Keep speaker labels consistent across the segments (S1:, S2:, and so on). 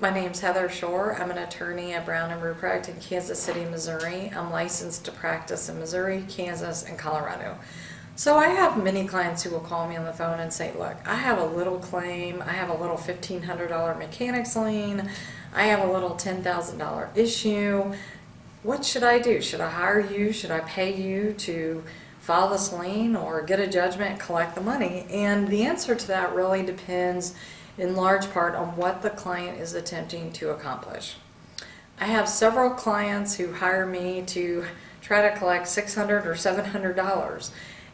S1: My name's hshore. I'm an attorney at Brown & Ruprecht in Kansas City, Missouri. I'm licensed to practice in Missouri, Kansas, and Colorado. So I have many clients who will call me on the phone and say, look, I have a little claim, I have a little $1,500 mechanics lien, I have a little $10,000 issue. What should I do? Should I hire you? Should I pay you to file this lien or get a judgment, collect the money? And the answer to that really depends in large part on what the client is attempting to accomplish. I have several clients who hire me to try to collect $600 or $700.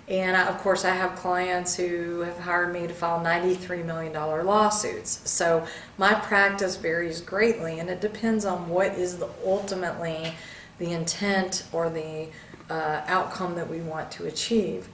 S1: And of course I have clients who have hired me to file $93 million lawsuits. So my practice varies greatly, and it depends on what is ultimately the intent or the outcome that we want to achieve.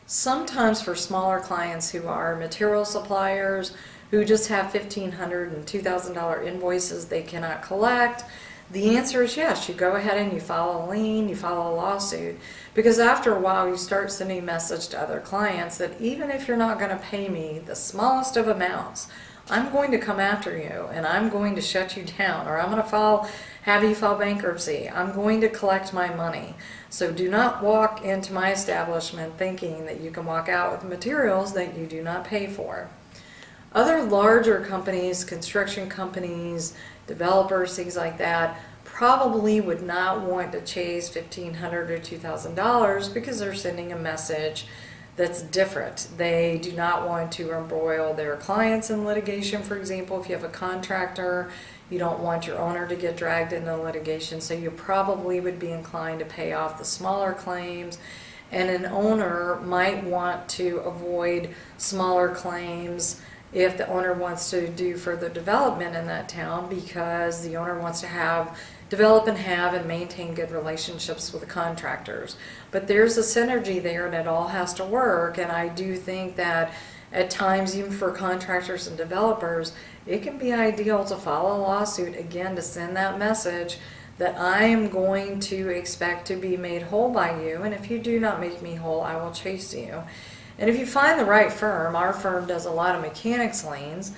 S1: Sometimes for smaller clients who are material suppliers, who just have $1,500 and $2,000 invoices they cannot collect, the answer is yes, you go ahead and you file a lien, you file a lawsuit, because after a while you start sending a message to other clients that even if you're not going to pay me the smallest of amounts, I'm going to come after you and I'm going to shut you down, or I'm going to have you file bankruptcy. I'm going to collect my money. So do not walk into my establishment thinking that you can walk out with materials that you do not pay for. Other larger companies, construction companies, developers, things like that, probably would not want to chase $1,500 or $2,000 because they're sending a message that's different. They do not want to embroil their clients in litigation. For example, if you have a contractor, you don't want your owner to get dragged into litigation, so you probably would be inclined to pay off the smaller claims. And an owner might want to avoid smaller claims if the owner wants to do further development in that town, because the owner wants to develop and maintain good relationships with the contractors. But there's a synergy there and it all has to work, and I do think that at times, even for contractors and developers, it can be ideal to file a lawsuit, again, to send that message that I am going to expect to be made whole by you, and if you do not make me whole, I will chase you. And if you find the right firm, our firm does a lot of mechanics liens,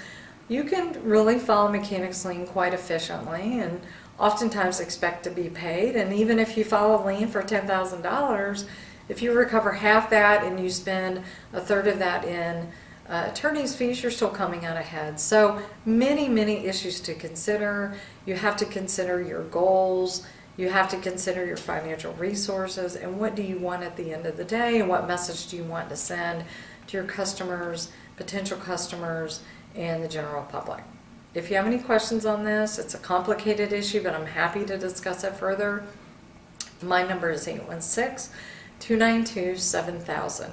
S1: you can really file a mechanics lien quite efficiently and oftentimes expect to be paid. And even if you file a lien for $10,000, if you recover half that and you spend a third of that in attorney's fees, you're still coming out ahead. So many issues to consider. You have to consider your goals. You have to consider your financial resources and what do you want at the end of the day, and what message do you want to send to your customers, potential customers, and the general public. If you have any questions on this, it's a complicated issue, but I'm happy to discuss it further. My number is 816-292-7000.